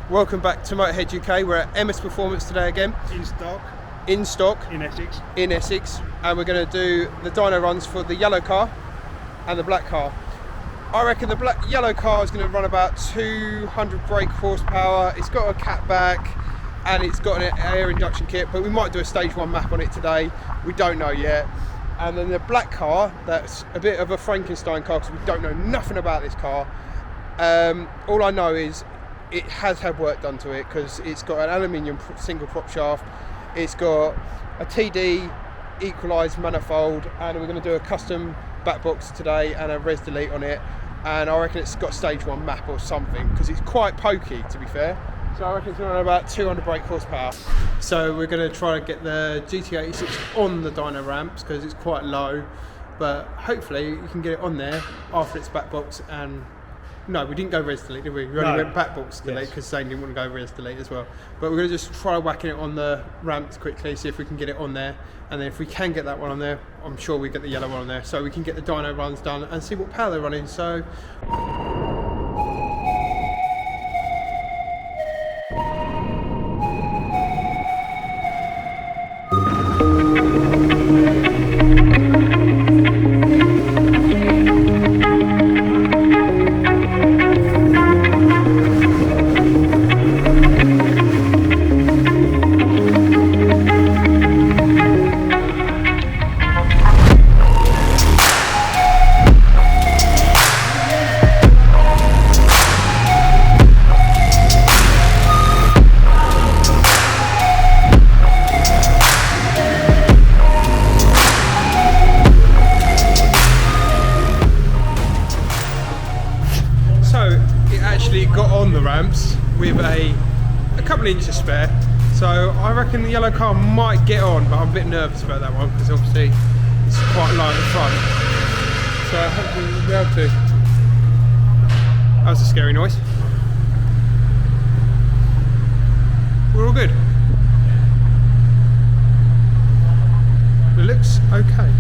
Welcome back to Motorhead UK. We're at MS Performance today again. In stock. In Essex. And we're going to do the dyno runs for the yellow car and the black car. I reckon the yellow car is going to run about 200 brake horsepower. It's got a catback and it's got an air induction kit, but we might do a stage 1 map on it today. We don't know yet. And then the black car, that's a bit of a Frankenstein car because we don't know nothing about this car. All I know is it has had work done to it because it's got an aluminium single prop shaft. It's got a TD equalised manifold, and we're going to do a custom back box today and a res delete on it. And I reckon it's got stage 1 map or something because it's quite pokey, to be fair. So I reckon it's going to run about 200 brake horsepower. So we're going to try and get the gt86 on the dyno ramps because it's quite low, but hopefully you can get it on there after its back box. And no, we didn't go res delete, did we? We only went back box delete because Zane didn't want to go res delete as well. But we're going to just try whacking it on the ramps quickly, see if we can get it on there. And then if we can get that one on there, I'm sure we get the yellow one on there, so we can get the dyno runs done and see what power they're running. So. Got on the ramps with a couple of inches spare, so I reckon the yellow car might get on, but I'm a bit nervous about that one because obviously it's quite low at the front, so hopefully we'll be able to. That was a scary noise. We're all good. It looks okay.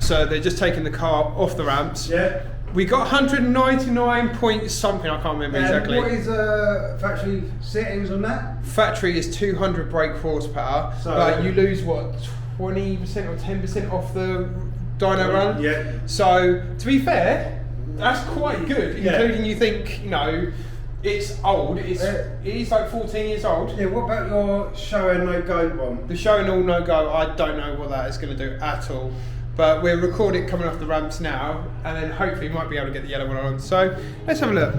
So they're just taking the car off the ramps. Yeah. We got 199 point something, I can't remember exactly. What is factory settings on that? Factory is 200 brake horsepower, so but you lose what, 20% or 10% off the dyno run? Yeah. So to be fair, that's quite good, including you think, you know, it's old, it is like 14 years old. Yeah, what about your show and no go one? The show and all no go, I don't know what that is going to do at all. But we're recording coming off the ramps now, and then hopefully we might be able to get the yellow one on. So let's have a look.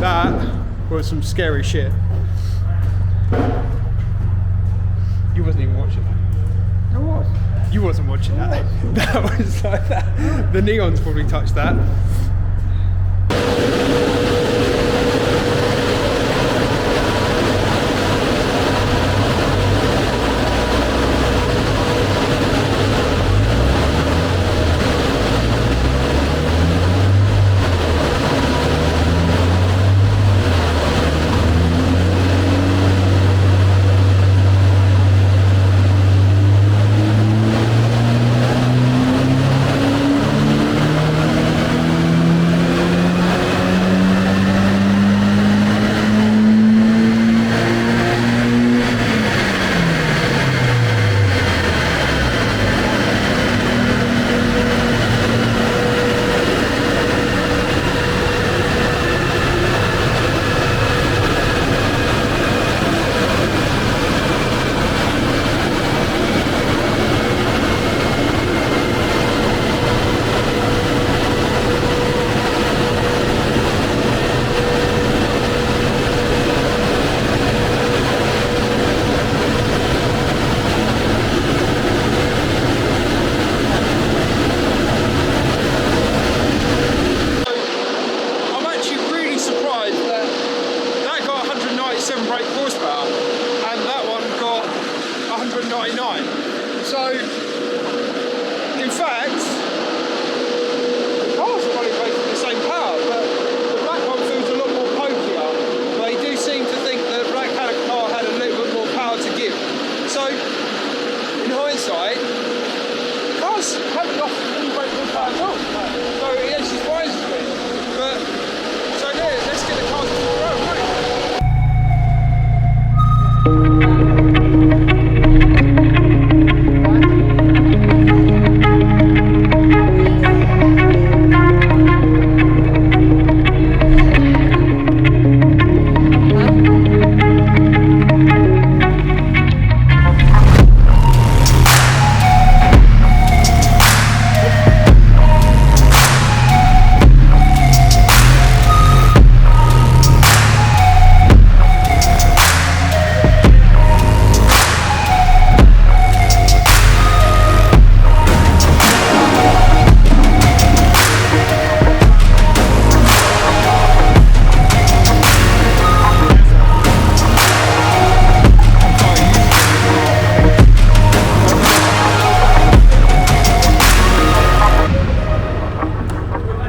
That was some scary shit. You wasn't even watching that. I was. You wasn't watching that. That was like that. The neons probably touched that. So, in fact, the cars are running basically the same power, but the black one feels a lot more pokier. They do seem to think that the black car had a little bit more power to give. So, in hindsight, cars haven't lost any great deal of power at all. So it actually surprises me. But, so yeah, let's get the cars to the road, right?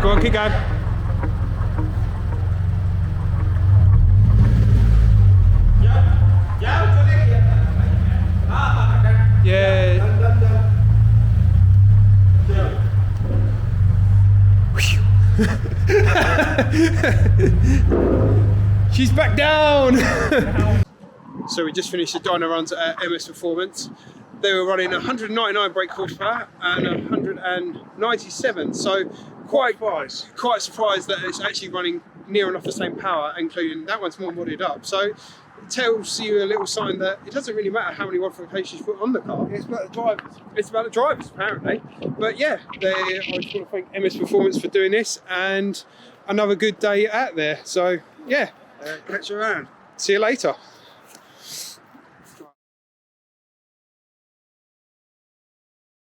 Go on, keep going. Yeah. She's back down. So we just finished the dyno runs at MS Performance. They were running 199 brake horsepower and 197. So quite surprised that it's actually running near enough the same power, including that one's more modded up. So it tells you a little sign that it doesn't really matter how many modifications you put on the car. It's about the drivers. It's about the drivers, apparently. But yeah, I just want to thank MS Performance for doing this, and another good day out there. So yeah, Catch you around. see you later.